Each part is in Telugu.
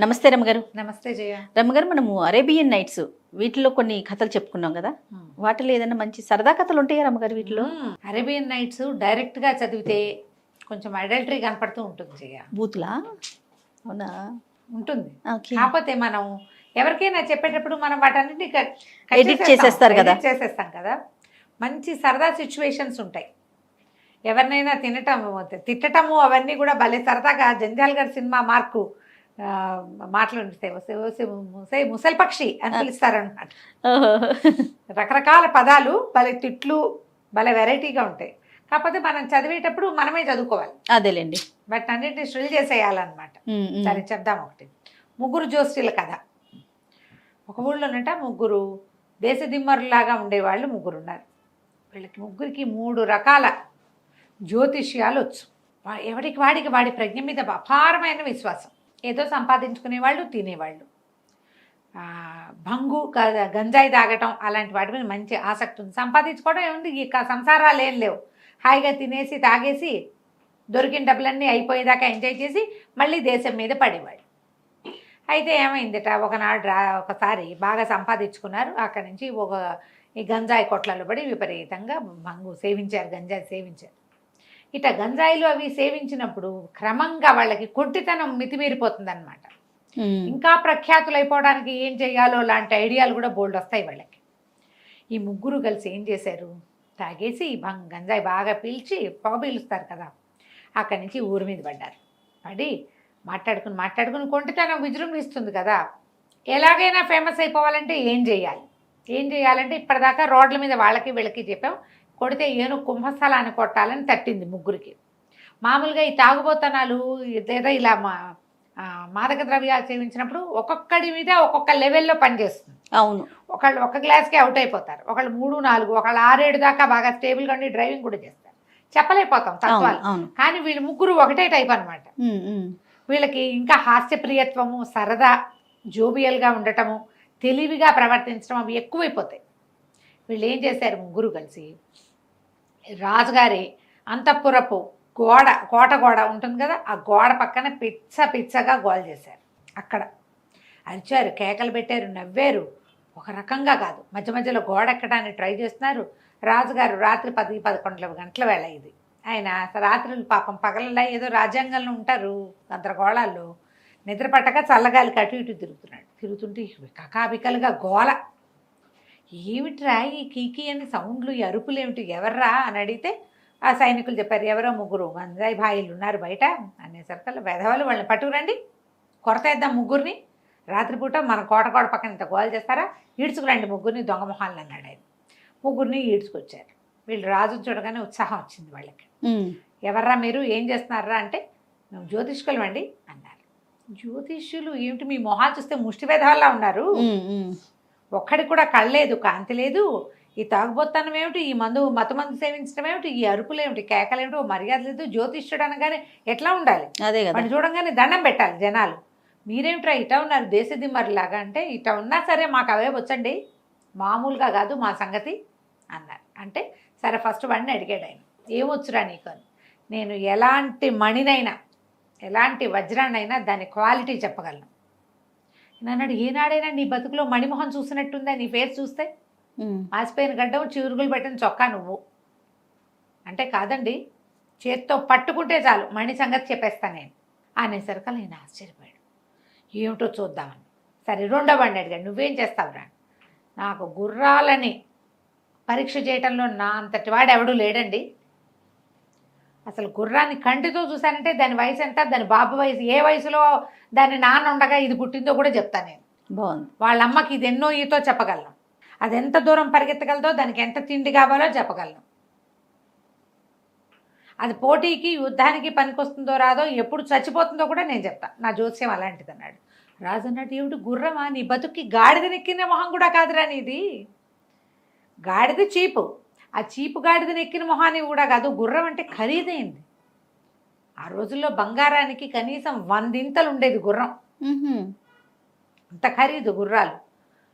నమస్తే రమ్మగారు. నమస్తే జయ. రమ్మగారు, మనము అరేబియన్ నైట్స్ వీటిలో కొన్ని కథలు చెప్పుకున్నాం కదా, వాటిలో ఏదైనా మంచి సరదా కథలు ఉంటాయా రమ్మగారు వీటిలో? అరేబియన్ నైట్స్ డైరెక్ట్ గా చదివితే కొంచెం అడల్టరీ కనపడుతూ ఉంటుంది జయ. బూతులా? అవునా? ఉంటుంది. ఓకే. కాకపోతే మనం ఎవరికైనా చెప్పేటప్పుడు మనం వాటన్నిటిని ఎడిట్ చేసేస్తారు కదా. చేసేస్తాం కదా. మంచి సరదా సిచ్యువేషన్స్ ఉంటాయి. ఎవరినైనా తిట్టటము అవన్నీ కూడా భలే సరదాగా. జంధ్యాల గారి సినిమా మార్కు మాటలు ఉంటాయి. ముసలి పక్షి అని పిలుస్తారనమాట. రకరకాల పదాలు భలే తిట్లు భలే వెరైటీగా ఉంటాయి. కాకపోతే మనం చదివేటప్పుడు మనమే చదువుకోవాలి. అదేలేండి. బట్ అన్నింటినీ శ్రిల్ చేసేయాలన్నమాట. సరే చెప్దాం. ఒకటి ముగ్గురు జోస్యుల కథ. ఒక ఊళ్ళోనట ముగ్గురు దేశదిమ్మరులాగా ఉండేవాళ్ళు ముగ్గురు ఉన్నారు. వీళ్ళకి ముగ్గురికి 3 రకాల జ్యోతిష్యాలు వచ్చు. ఎవరికి వాడికి వాడి ప్రజ్ఞ మీద అపారమైన విశ్వాసం. ఏదో సంపాదించుకునేవాళ్ళు, తినేవాళ్ళు. భంగు గంజాయి తాగటం అలాంటి వాటి మీద మంచి ఆసక్తి ఉంది. సంపాదించుకోవడం ఏముంది, ఇక సంసారాలు ఏం లేవు. హాయిగా తినేసి తాగేసి దొరికిన డబ్బులన్నీ అయిపోయేదాకా ఎంజాయ్ చేసి మళ్ళీ దేశం మీద పడేవాళ్ళు. అయితే ఏమైందట, ఒకసారి బాగా సంపాదించుకున్నారు. అక్కడి నుంచి ఈ గంజాయి కొట్లలో పడి విపరీతంగా భంగు సేవించారు, గంజాయి సేవించారు. ఇట గంజాయిలు అవి సేవించినప్పుడు క్రమంగా వాళ్ళకి కొట్టితనం మితిమీరిపోతుంది అనమాట. ఇంకా ప్రఖ్యాతులు అయిపోవడానికి ఏం చేయాలో లాంటి ఐడియాలు కూడా బోల్డ్ వస్తాయి వాళ్ళకి. ఈ ముగ్గురు కలిసి ఏం చేశారు, తాగేసి గంజాయి బాగా పీల్చి పొగ పీలుస్తారు కదా, అక్కడి నుంచి ఊరి మీద పడ్డారు. పడి మాట్లాడుకుని కొంటితనం విజృంభిస్తుంది కదా. ఎలాగైనా ఫేమస్ అయిపోవాలంటే ఏం చేయాలంటే ఇప్పటిదాకా రోడ్ల మీద వాళ్ళకి వీళ్ళకి చెప్పాం, కొడితే ఏను కుంభస్థలాన్ని కొట్టాలని తట్టింది ముగ్గురికి. మామూలుగా ఈ తాగుబోతనాలు లేదా ఇలా మాదక ద్రవ్యాలు సేవించినప్పుడు ఒక్కొక్కడి మీద ఒక్కొక్క లెవెల్లో పనిచేస్తుంది. అవును. ఒకళ్ళు ఒక గ్లాస్కే అవుట్ అయిపోతారు, ఒకళ్ళు 3, 4, ఒకళ్ళు 6, 7 దాకా బాగా స్టేబుల్గా ఉండి డ్రైవింగ్ కూడా చేస్తారు. చెప్పలేకపోతాం తత్వాలు. కానీ వీళ్ళు ముగ్గురు ఒకటే టైప్ అనమాట. వీళ్ళకి ఇంకా హాస్యప్రియత్వము, సరదా, జోబియల్గా ఉండటము, తెలివిగా ప్రవర్తించడం అవి ఎక్కువైపోతాయి. వీళ్ళు ఏం చేశారు, ముగ్గురు కలిసి రాజుగారి అంతఃపురపు కోట గోడ ఉంటుంది కదా, ఆ గోడ పక్కన పిచ్చగా గోల చేశారు. అక్కడ అరిచారు, కేకలు పెట్టారు, నవ్వారు. ఒక రకంగా కాదు, మధ్య మధ్యలో గోడ ఎక్కడానికి ట్రై చేస్తున్నారు. రాజుగారు రాత్రి 10-11 గంటల వేళ ఇది. ఆయన రాత్రులు పాపం పగలలా ఏదో రాజ్యాంగంలో ఉంటారు గందరగోళాల్లో, నిద్ర పట్టక చల్లగాలికి అటు ఇటు తిరుగుతుంటే కకాబికలుగా గోల. ఏమిట్రా ఈ కీకి అని సౌండ్లు, ఈ అరుపులు ఏమిటి, ఎవర్రా అని అడిగితే ఆ సైనికులు చెప్పారు, ఎవరో ముగ్గురు గంజాయి భాయిలు ఉన్నారు బయట అనేసరికల్లా వెధవలు వాళ్ళని పట్టుకురండి, కొరతేద్దాం ముగ్గురిని. రాత్రిపూట మన కోట పక్కన ఇంత గోల చేస్తారా, ఈడ్చుకురండి ముగ్గురిని దొంగ మొహాలను అన్నాడు ఆయన. ముగ్గురిని ఈడ్చుకొచ్చారు. వీళ్ళు రాజు చూడగానే ఉత్సాహం వచ్చింది వాళ్ళకి. ఎవర్రా మీరు, ఏం చేస్తున్నారా అంటే, మేము జ్యోతిష్కులం అండి అన్నారు. జ్యోతిష్యులు ఏమిటి, మీ మొహాలు చూస్తే ముష్టి వేధవల్లా ఉన్నారు, ఒక్కడికి కూడా కళ్ళలేదు, కాంతి లేదు, ఈ తాగుబోత్తనం ఏమిటి, ఈ మతమందు సేవించడం ఏమిటి, ఈ అరుపులేమిటి, కేకలేమిటి, మర్యాద లేదు. జ్యోతిష్యుడు అనగానే ఎట్లా ఉండాలి, వాడిని చూడంగానే దండం పెట్టాలి జనాలు. మీరేమిట్రా ఇటా ఉన్నారు దేశదిమ్మరిలాగా అంటే, ఇటా ఉన్నా సరే మాకు అవే వచ్చండి, మామూలుగా కాదు మా సంగతి అన్నారు. అంటే సరే ఫస్ట్ వాడిని అడిగాడు ఆయన, ఏమొచ్చురా నీకు అని. నేను ఎలాంటి మణినైనా ఎలాంటి వజ్రాన్నైనా దాని క్వాలిటీ చెప్పగలను అన్నాడు. ఈనాడైనా నీ బతుకులో మణిమోహన్ చూసినట్టుందా నీ ఫేస్ చూస్తే, మాసిపోయిన గడ్డం, చిరుగులు పెట్టిన చొక్కా నువ్వు అంటే, కాదండి చేత్తో పట్టుకుంటే చాలు మణి సంగతి చెప్పేస్తాను నేను అనేసరికి నేను ఆశ్చర్యపోయాడు. ఏమిటో చూద్దామని. సరే రెండో వాడిని అడిగాడు, నువ్వేం చేస్తావురా. నాకు గుర్రాలని పరీక్ష చేయటంలో నా అంతటి వాడు ఎవడూ లేడండి. అసలు గుర్రాన్ని కంటితో చూశానంటే దాని వయసు ఎంత, దాని బాబు వయసు ఏ వయసులో దాని నాన్న ఉండగా ఇది పుట్టిందో కూడా చెప్తాను నేను. బాగుంది. వాళ్ళ అమ్మకి ఇది ఎన్నో ఈతో చెప్పగలను, అది ఎంత దూరం పరిగెత్తగలదో, దానికి ఎంత తిండి కావాలో చెప్పగలను, అది పోటీకి యుద్ధానికి పనికొస్తుందో రాదో, ఎప్పుడు చచ్చిపోతుందో కూడా నేను చెప్తాను, నా జోస్యం అలాంటిది అన్నాడు. రాజు అన్నట్టు, ఏమిటి గుర్రమా, నీ బతుక్కి గాడిదనెక్కిన మొహం కూడా కాదురా నీది. గాడిద చీపు, ఆ చీపు గాడిదని ఎక్కిన మొహాన్ని కూడా కాదు, గుర్రం అంటే ఖరీదైంది. ఆ రోజుల్లో బంగారానికి కనీసం 100 ఉండేది గుర్రం. అంత ఖరీదు గుర్రాలు.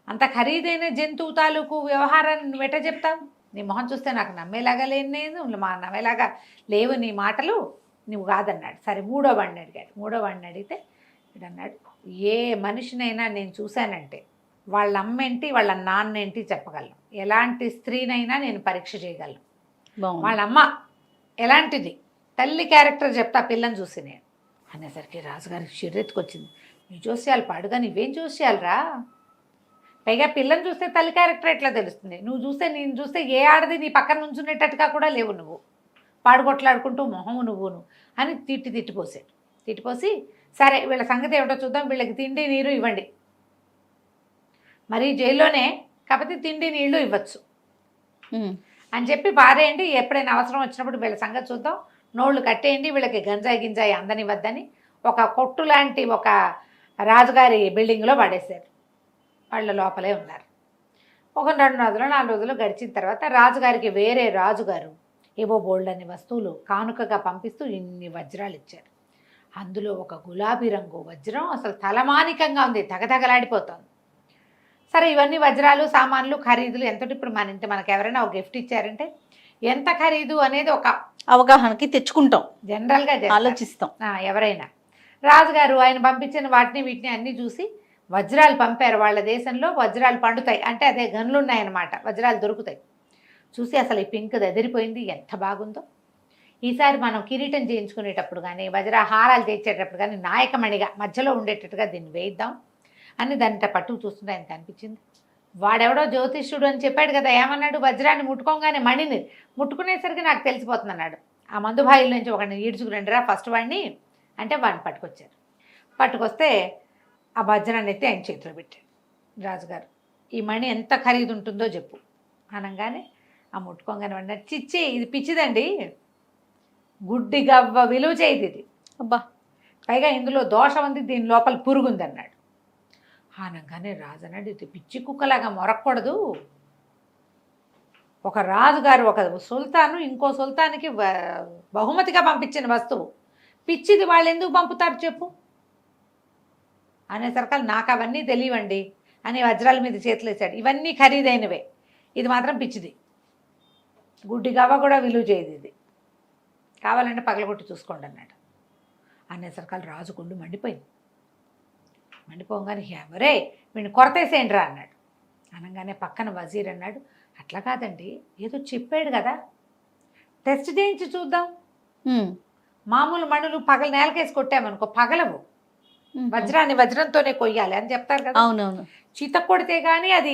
అంత ఖరీదైన జంతువు తాలూకు వ్యవహారాన్ని నువ్వు ఎట్లా చెప్తావు, నీ మొహం చూస్తే నాకు నమ్మేలాగా లేదు, నమ్మేలాగా లేవు నీ మాటలు, నువ్వు కాదన్నాడు. సరే మూడో వాడిని అడిగాడు. మూడో వాడిని అడిగితే, అన్నాడు, ఏ మనిషినైనా నేను చూశానంటే వాళ్ళ అమ్మేంటి వాళ్ళ నాన్నేంటి చెప్పగలను, ఎలాంటి స్త్రీనైనా నేను పరీక్ష చేయగలను. బాగుంది. వాళ్ళ అమ్మ ఎలాంటిది, తల్లి క్యారెక్టర్ చెప్తా పిల్లని చూసి నేను అనేసరికి రాజుగారికి చిర్రెత్తుకొచ్చింది. నీ జోస్యాలు పాడుగా నువ్వేం జోస్యాలరా, పైగా పిల్లని చూస్తే తల్లి క్యారెక్టర్ ఎట్లా తెలుస్తుంది, నేను చూస్తే ఏ ఆడది నీ పక్కన నుంచునేటట్టుగా కూడా లేవు, నువ్వు పాడుకొట్లాడుకుంటూ మొహము నువ్వును అని తిట్టిపోసాడు. తిట్టిపోసి సరే వీళ్ళ సంగతి ఏమిటో చూద్దాం, వీళ్ళకి తిండి నీరు ఇవ్వండి, మరి జైల్లోనే కాకపోతే తిండి నీళ్లు ఇవ్వచ్చు అని చెప్పి పారేయండి, ఎప్పుడైనా అవసరం వచ్చినప్పుడు వీళ్ళ సంగతి చూద్దాం, నోళ్ళు కట్టేయండి, వీళ్ళకి గంజాయి గింజాయి అందనివ్వద్దని ఒక కొట్టు లాంటి ఒక రాజుగారి బిల్డింగ్లో పడేశారు. వాళ్ళ లోపలే ఉన్నారు. ఒక 2 రోజులు 4 రోజులు గడిచిన తర్వాత రాజుగారికి వేరే రాజుగారు ఏవో బోల్డన్ని వస్తువులు కానుకగా పంపిస్తూ ఇన్ని వజ్రాలు ఇచ్చారు. అందులో ఒక గులాబీ రంగు వజ్రం అసలు తలమానికంగా ఉంది, తగతగలాడిపోతుంది. సరే ఇవన్నీ వజ్రాలు సామాన్లు ఖరీదులు ఎంతటి, ఇప్పుడు మన ఇంటి మనకు ఎవరైనా ఒక గిఫ్ట్ ఇచ్చారంటే ఎంత ఖరీదు అనేది ఒక అవగాహనకి తెచ్చుకుంటాం, జనరల్గా ఆలోచిస్తాం. ఎవరైనా రాజుగారు ఆయన పంపించిన వాటిని వీటిని అన్నీ చూసి వజ్రాలు పంపారు. వాళ్ళ దేశంలో వజ్రాలు పండుతాయి అంటే అదే గనులు ఉన్నాయన్నమాట, వజ్రాలు దొరుకుతాయి. చూసి అసలు ఈ పింక్ ఎదిరిపోయింది, ఎంత బాగుందో. ఈసారి మనం కిరీటం చేయించుకునేటప్పుడు కానీ వజ్రహారాలు తెచ్చేటప్పుడు కానీ నాయకమణిగా మధ్యలో ఉండేటట్టుగా దీన్ని వేయిద్దాం అని దానిట పట్టుకు చూస్తుంటే ఆయనకు అనిపించింది. వాడెవడో జ్యోతిష్యుడు అని చెప్పాడు కదా, ఏమన్నాడు, వజ్రాన్ని ముట్టుకోగానే మణిని ముట్టుకునేసరికి నాకు తెలిసిపోతుంది అన్నాడు. ఆ మందుబాయిల నుంచి ఒకడిని ఈడ్చుకురండిరా ఫస్ట్ వాడిని అంటే వాడిని పట్టుకొచ్చారు. పట్టుకొస్తే ఆ వజ్రాన్ని ఎత్తి ఆయన చేతిలో పెట్టాడు రాజుగారు. ఈ మణి ఎంత ఖరీదు ఉంటుందో చెప్పు అనగానే ఆ ముట్టుకోగానే అన్నాడు, చిచ్చి ఇది పిచ్చిదండి, గుడ్డి గవ్వ విలువ చేయదు ఇది, అబ్బా పైగా ఇందులో దోషం ఉంది, దీని లోపల పురుగుంది అన్నాడు. అనగానే రాజు అన్నాడు, ఇది పిచ్చి కుక్కలాగా మొరక్కూడదు, ఒక రాజుగారు ఒక సుల్తాను ఇంకో సుల్తానికి బహుమతిగా పంపించిన వస్తువు, పిచ్చిది వాళ్ళు ఎందుకు పంపుతారు చెప్పు అనేసరికి నాకు అవన్నీ తెలియవండి అని వజ్రాల మీద చేతులు వేసాడు. ఇవన్నీ ఖరీదైనవే, ఇది మాత్రం పిచ్చిది, గుడ్డి గవ్వ కూడా విలువ చేయదు, ఇది కావాలంటే పగలగొట్టి చూసుకోండి అన్నాడు. అనేసరికి రాజు గుండు మండిపోయింది. మండిపోగానే ఎవరే వీడిని కొరతేసేయండి రా అన్నాడు. అనగానే పక్కన వజీర్ అన్నాడు, అట్లా కాదండి, ఏదో చెప్పాడు కదా, టెస్ట్ చేయించి చూద్దాం, మామూలు మణులు పగల నేలకేసి కొట్టామనుకో పగలవు, వజ్రాన్ని వజ్రంతోనే కొయ్యాలి అని చెప్తారు కదా. అవునవును, చీత కొడితే కానీ అది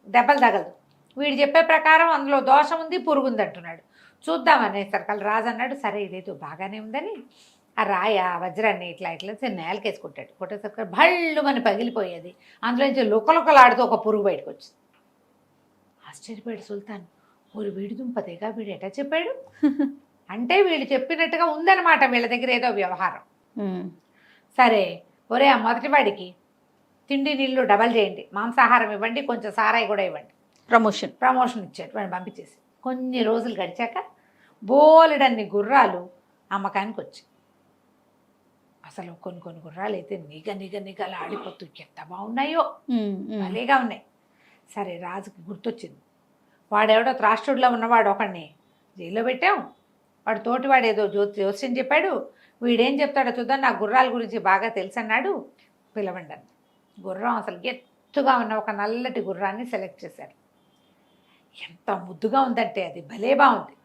దెబ్బలు తగలదు. వీడు చెప్పే ప్రకారం అందులో దోషం ఉంది, పురుగుంది అంటున్నాడు, చూద్దాం అనేసరికి రాజు అన్నాడు, సరే ఇదేదో బాగానే ఉందని ఆ రాయ వజ్రాన్ని ఇట్లా నేలకేసి కొట్టాడు. కొట్టేసరికి భళ్ళు అని పగిలిపోయేది, అందులో నుంచి లుకలుకలాడుతూ ఒక పురుగు బయటకు వచ్చింది. ఆశ్చర్యపోయాడు సుల్తాన్, ఊరు వీడి దుంపతేగా వీడు ఎటా చెప్పాడు అంటే వీళ్ళు చెప్పినట్టుగా ఉందన్నమాట వీళ్ళ దగ్గర ఏదో వ్యవహారం. సరే ఒరే ఆ మొదటివాడికి తిండి నీళ్ళు డబల్ చేయండి, మాంసాహారం ఇవ్వండి, కొంచెం సారాయి కూడా ఇవ్వండి, ప్రమోషన్ ఇచ్చాడు. వాడిని పంపించేసి కొన్ని రోజులు గడిచాక బోలెడన్ని గుర్రాలు అమ్మకానికి వచ్చాయి. అసలు కొన్ని గుర్రాలు అయితే నిగలా ఆడిపోతూ ఎంత బాగున్నాయో, భలేగా ఉన్నాయి. సరే రాజుకి గుర్తొచ్చింది, వాడెవడో త్రాష్ట్రుడిలో ఉన్నవాడు ఒకడిని జైల్లో పెట్టాం, వాడు తోటివాడు ఏదో జ్యోతిష్యం చెప్పాడు, వీడేం చెప్తాడో చూద్దాం, నా గుర్రాల గురించి బాగా తెలుసు అన్నాడు, పిలవండి అన్న. గుర్రం అసలు ఎత్తుగా ఉన్న ఒక నల్లటి గుర్రాన్ని సెలెక్ట్ చేశారు. ఎంత ముద్దుగా ఉందంటే అది భలే బాగుంది,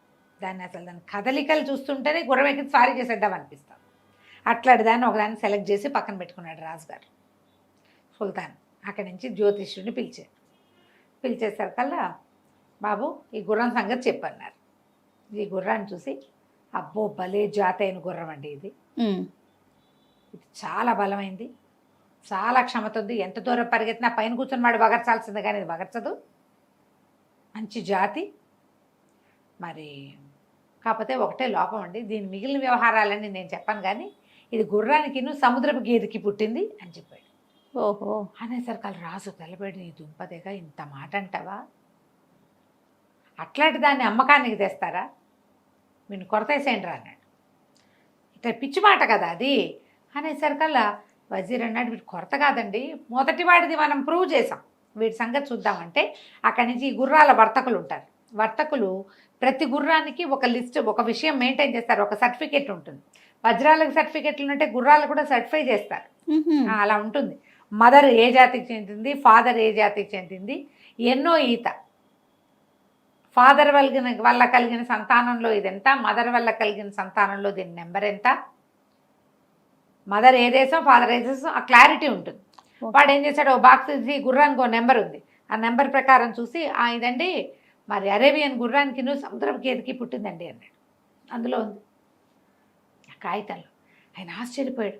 దాన్ని అసలు దాని కదలికలు చూస్తుంటేనే గుర్రం ఎక్కి స్వారీ చేసేద్దాం అనిపిస్తాం. అట్లాంటి దాన్ని ఒకదాన్ని సెలెక్ట్ చేసి పక్కన పెట్టుకున్నాడు రాజుగారు. సుల్తాన్ అక్కడి నుంచి జ్యోతిష్యుడిని పిలిచేసరికల్లా బాబు ఈ గుర్రం సంగతి చెప్పన్నారు. ఈ గుర్రాన్ని చూసి, అబ్బో భలే జాతి అయిన గుర్రం అండి ఇది చాలా బలమైంది, చాలా క్షమత ఉంది, ఎంత దూరం పరిగెత్తినా పైన కూర్చొని వాడు బగర్చాల్సింది కానీ ఇది బగర్చదు, మంచి జాతి. మరి కాకపోతే ఒకటే లోపం అండి, దీని మిగిలిన వ్యవహారాలన్నీ నేను చెప్పాను కానీ ఇది గుర్రానికి సముద్రపు గేదెకి పుట్టింది అని చెప్పాడు. ఓహో అనేసరికి రాజు తెల్లబడి, నీ దుంపదేగా ఇంత మాట అంటావా, అట్లాంటి దాన్ని అమ్మకానికి తెస్తారా, వీడిని కొరతేసేయండి రా అన్నాడు. ఇట్లా పిచ్చి మాట కదా అది అనేసరికల్లా వజీర్ అన్నాడు, వీడి కొరత కాదండి, మొదటి వాడిది మనం ప్రూవ్ చేసాం, వీడి సంగతి చూద్దామంటే అక్కడి నుంచి ఈ గుర్రాల వర్తకులు ఉంటారు. వర్తకులు ప్రతి గుర్రానికి ఒక లిస్ట్, ఒక విషయం మెయింటైన్ చేస్తారు, ఒక సర్టిఫికేట్ ఉంటుంది. వజ్రాలకు సర్టిఫికేట్లు ఉంటే గుర్రాలు కూడా సర్టిఫై చేస్తారు. అలా ఉంటుంది. మదర్ ఏ జాతికి చెందింది, ఫాదర్ ఏ జాతికి చెందింది, ఎన్నో ఈత, ఫాదర్ వల్ల కలిగిన సంతానంలో ఇదెంత, మదర్ వల్ల కలిగిన సంతానంలో దీని నెంబర్ ఎంత, మదర్ ఏ దేశం ఫాదర్ ఏ దేశం, ఆ క్లారిటీ ఉంటుంది. వాడు ఏం చేశాడు, ఓ బాక్స్ తీసి గుర్రానికి ఓ నెంబర్ ఉంది, ఆ నెంబర్ ప్రకారం చూసి ఇదండి మరి అరేబియన్ గుర్రానికి సముద్రపు గేదెకి పుట్టిందండి అన్నాడు. అందులో ఉంది ఆ కాగితాల్లో. ఆయన ఆశ్చర్యపోయాడు.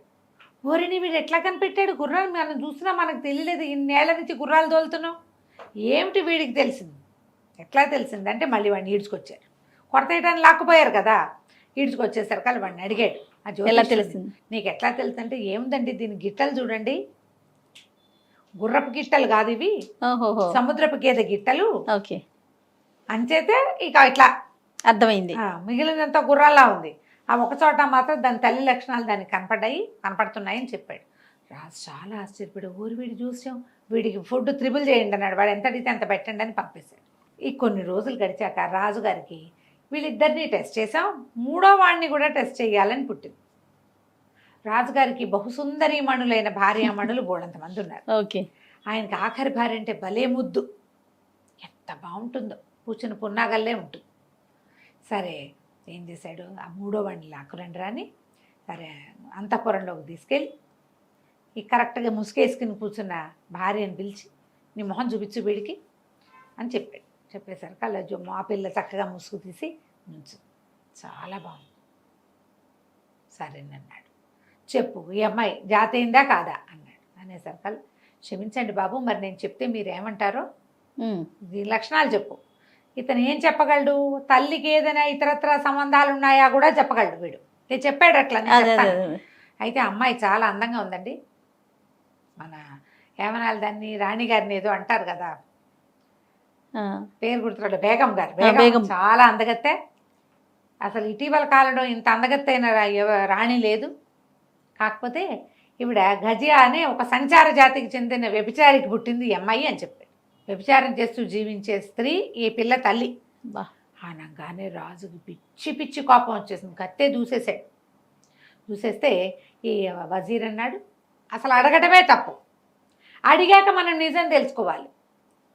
ఓరిని వీడు ఎట్లా కనిపెట్టాడు గుర్రాన్ని, మనం చూసినా మనకు తెలియలేదు, ఇన్నేళ్ల నుంచి గుర్రాలు తోలుతున్నాం, ఏమిటి వీడికి తెలిసింది, ఎట్లా తెలిసింది అంటే మళ్ళీ వాడిని ఈడ్చుకొచ్చారు. కొరతేయడానికి లాక్కుపోయారు కదా, ఈడ్చుకొచ్చేసరికి వాళ్ళు వాడిని అడిగాడు, ఎలా తెలిసింది నీకు ఎట్లా తెలుసు అంటే, ఏముందండి దీని గిట్టలు చూడండి, గుర్రపు గిట్టలు కాదు ఇవి, సముద్రపు గేదె గిట్టలు, ఓకే అంచేతే ఇక ఇట్లా అర్థమైంది. మిగిలినంత గుర్రాల్లా ఉంది, ఆ ఒక చోట మాత్రం దాని తల్లి లక్షణాలు దానికి కనపడుతున్నాయి అని చెప్పాడు. రాజు చాలా ఆశ్చర్యపోయాడు. ఊరు వీడి చూసాం, వీడికి ఫుడ్ త్రిబుల్ చేయండి అన్నాడు. వాడు ఎంత అడిగితే అంత పెట్టండి అని పంపేశాడు. ఈ కొన్ని రోజులు గడిచాక రాజుగారికి వీళ్ళిద్దరినీ టెస్ట్ చేసాం, మూడో వాడిని కూడా టెస్ట్ చేయాలని పుట్టింది. రాజుగారికి బహుసుందరీమణులైన భార్యామణులు బోడంతమంది ఉన్నారు. ఓకే. ఆయనకి ఆఖరి భార్య అంటే భలే ముద్దు, ఎంత బాగుంటుందో, కూర్చుని పున్నాగల్లే ఉంటుంది. సరే ఏం చేశాడు, ఆ మూడో వాడిని లాక్కురండి రాని, సరే అంతఃపురంలోకి తీసుకెళ్ళి ఈ కరెక్ట్గా ముసుకేసుకుని కూర్చున్న భార్యను పిలిచి, నీ మొహం చూపించు వీడికి అని చెప్పాడు. చెప్పేసరికి అలా ఆ పిల్ల చక్కగా ముసుగు తీసి నుంచు, చాలా బాగుంది, సరేనన్నాడు. చెప్పు ఈ అమ్మాయి జాతి అయిందా కాదా అన్నాడు. అనేసరికి క్షమించండి బాబు, మరి నేను చెప్తే మీరేమంటారో, ఈ లక్షణాలు చెప్పు. ఇతను ఏం చెప్పగలడు, తల్లికి ఏదైనా ఇతరత్ర సంబంధాలు ఉన్నాయా కూడా చెప్పగలడు వీడు. నేను చెప్పాడు అట్లా. అయితే అమ్మాయి చాలా అందంగా ఉందండి, మన ఏమనాలి దాన్ని, రాణిగారిని ఏదో అంటారు కదా, పేరు గుర్తురాడు, బేగం గారు, బేగం చాలా అందగత్తే, అసలు ఇటీవల కాలంలో ఇంత అందగత్తైన రాణి లేదు, కాకపోతే ఈవిడ గజియా అనే ఒక సంచార జాతికి చెందిన వ్యభిచారికి పుట్టింది ఈ అమ్మాయి అని చెప్పాడు. వ్యభిచారం చేస్తూ జీవించే స్త్రీ ఈ పిల్ల తల్లి. అనగానే రాజుకి పిచ్చి పిచ్చి కోపం వచ్చేసింది, కత్తే దూసేసాడు. దూసేస్తే ఈ వజీర్ అన్నాడు, అసలు అడగటమే తప్పు, అడిగాక మనం నిజం తెలుసుకోవాలి.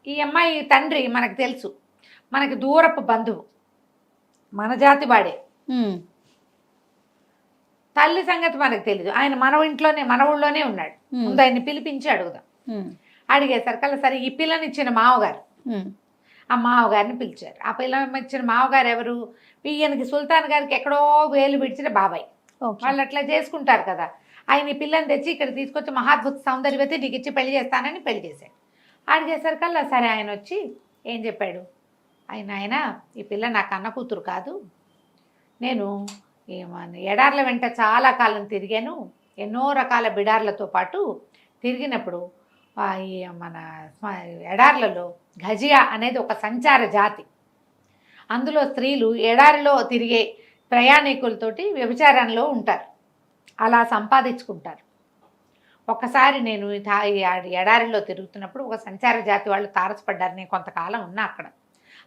ఈ అమ్మాయి తండ్రి మనకు తెలుసు, మనకి దూరపు బంధువు, మన జాతి వాడే, తల్లి సంగతి మనకు తెలీదు, ఆయన మన ఊళ్ళోనే ఉన్నాడు, ముందు ఆయన్ని పిలిపించి అడుగుదాం. అడిగేసరికల్లా సరే ఈ పిల్లని ఇచ్చిన మావగారు, ఆ మావగారిని పిలిచారు. ఆ పిల్లని ఇచ్చిన మావగారు ఎవరు, ఈయనకి సుల్తాన్ గారికి ఎక్కడో వేలు విడిచిన బాబాయ్, వాళ్ళు అట్లా చేసుకుంటారు కదా. ఆయన ఈ పిల్లని తెచ్చి ఇక్కడ తీసుకొచ్చి మహాద్భుత సౌందర్యవతి నీకు ఇచ్చి పెళ్లి చేస్తానని పెళ్లి చేశాడు. అడిగేసరికల్లా సరే ఆయన వచ్చి ఏం చెప్పాడు, ఆయన ఈ పిల్ల నా కన్న కూతురు కాదు, నేను ఎడార్ల వెంట చాలా కాలం తిరిగాను, ఎన్నో రకాల బిడార్లతో పాటు తిరిగినప్పుడు ఈ మన ఎడార్లలో గజియా అనేది ఒక సంచార జాతి, అందులో స్త్రీలు ఎడారిలో తిరిగే ప్రయాణికులతోటి వ్యభిచారంలో ఉంటారు, అలా సంపాదించుకుంటారు. ఒక్కసారి నేను ఎడారిలో తిరుగుతున్నప్పుడు ఒక సంచార జాతి వాళ్ళు తారసపడ్డారు, నేను కొంతకాలం ఉన్నా అక్కడ.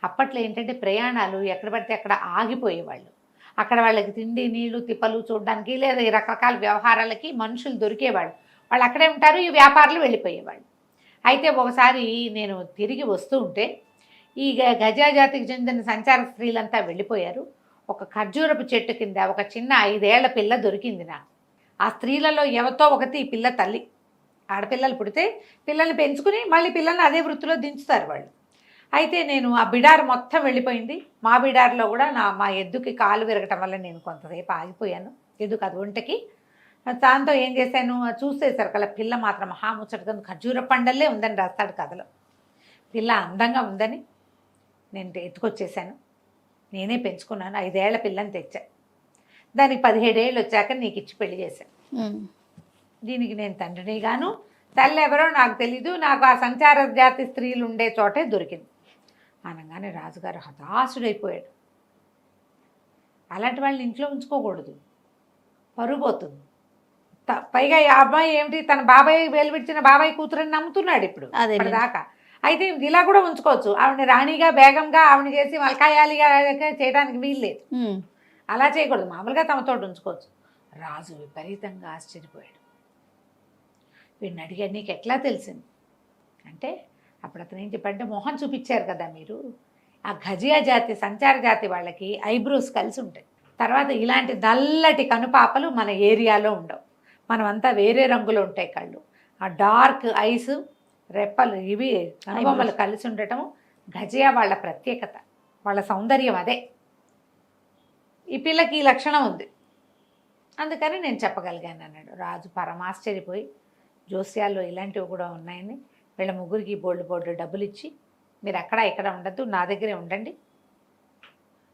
అప్పట్లో ఏంటంటే ప్రయాణాలు ఎక్కడ పడితే అక్కడ ఆగిపోయేవాళ్ళు, అక్కడ వాళ్ళకి తిండి నీళ్లు తిప్పలు చూడడానికి లేదా ఈ రకరకాల వ్యవహారాలకి మనుషులు దొరికేవాళ్ళు, వాళ్ళు అక్కడే ఉంటారు, ఈ వ్యాపారులు వెళ్ళిపోయేవాళ్ళు. అయితే ఒకసారి నేను తిరిగి వస్తూ ఉంటే ఈ గజా జాతికి చెందిన సంచార స్త్రీలంతా వెళ్ళిపోయారు. ఒక ఖర్జూరపు చెట్టు కింద ఒక చిన్న 5 ఏళ్ల పిల్ల దొరికింది నాకు. ఆ స్త్రీలలో ఎవరితో ఒకటి ఈ పిల్ల తల్లి. ఆడపిల్లలు పుడితే పిల్లల్ని పెంచుకుని మళ్ళీ పిల్లల్ని అదే వృత్తిలో దించుతారు వాళ్ళు. అయితే నేను ఆ బిడారు మొత్తం వెళ్ళిపోయింది. మా బిడారులో కూడా మా ఎద్దుకి కాలు విరగటం వల్ల నేను కొంతసేపు ఆగిపోయాను, ఎద్దుకు అది ఒంటకి. దాంతో ఏం చేశాను, చూసేసరికి అలా పిల్ల మాత్రం మహాముచ్చటగా ఖర్జూర పండల్లే ఉందని రాస్తాడు కథలో. పిల్ల అందంగా ఉందని నేను ఎత్తుకొచ్చేసాను, నేనే పెంచుకున్నాను. 5 ఏళ్ల పిల్లని తెచ్చా, దానికి 17 ఏళ్ళు వచ్చాక నీకు ఇచ్చి పెళ్లి చేశాను. దీనికి నేను తండ్రిని గాను, తల్లి ఎవరో నాకు తెలీదు, నాకు ఆ సంచార జాతి స్త్రీలు ఉండే చోటే దొరికింది అనగానే రాజుగారు హతాశుడైపోయాడు. అలాంటి వాళ్ళని ఇంట్లో ఉంచుకోకూడదు, పరుగు పోతుంది. పైగా ఈ అబ్బాయి ఏమిటి, తన బాబాయ్ వేలు విడిచిన బాబాయ్ కూతురని నమ్ముతున్నాడు ఇప్పుడు దాకా. అయితే ఇలా కూడా ఉంచుకోవచ్చు, ఆవిడని రాణిగా బేగంగా ఆవిడని చేసి మల్కాయాలిగా చేయడానికి వీలు లేదు, అలా చేయకూడదు, మామూలుగా తమతో ఉంచుకోవచ్చు. రాజు విపరీతంగా ఆశ్చర్యపోయాడు. వీడిని అడిగాడు, నీకు ఎట్లా తెలిసింది అంటే అప్పుడు అతను ఏం చెప్పంటే, మొహం చూపించారు కదా మీరు, ఆ గజియా జాతి సంచార జాతి వాళ్ళకి ఐబ్రోస్ కలిసి ఉంటాయి. తర్వాత ఇలాంటి నల్లటి కనుపాపలు మన ఏరియాలో ఉండవు, మనమంతా వేరే రంగులో ఉంటాయి కళ్ళు. ఆ డార్క్ ఐస్, రెప్పలు, ఇవి కనుబొమ్మలు కలిసి ఉండటం గజియా వాళ్ళ ప్రత్యేకత, వాళ్ళ సౌందర్యం అదే. ఈ పిల్లకి ఈ లక్షణం ఉంది, అందుకని నేను చెప్పగలిగాను అన్నాడు. రాజు పరమాశ్చర్యపోయి, జోస్యాల్లో ఇలాంటివి కూడా ఉన్నాయని వీళ్ళ ముగ్గురికి బోల్డ్ డబ్బులు ఇచ్చి, మీరు అక్కడ ఇక్కడ ఉండద్దు, నా దగ్గరే ఉండండి,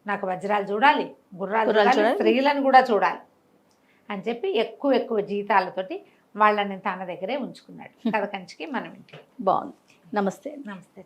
నాకు వజ్రాలు చూడాలి, గుర్రాలు చూడాలి, స్త్రీలను కూడా చూడాలి అని చెప్పి ఎక్కువ జీతాలతోటి వాళ్ళని తన దగ్గరే ఉంచుకున్నాడు. కథ కంచికి మనం ఇంటికి. బాగుంది. నమస్తే. నమస్తే.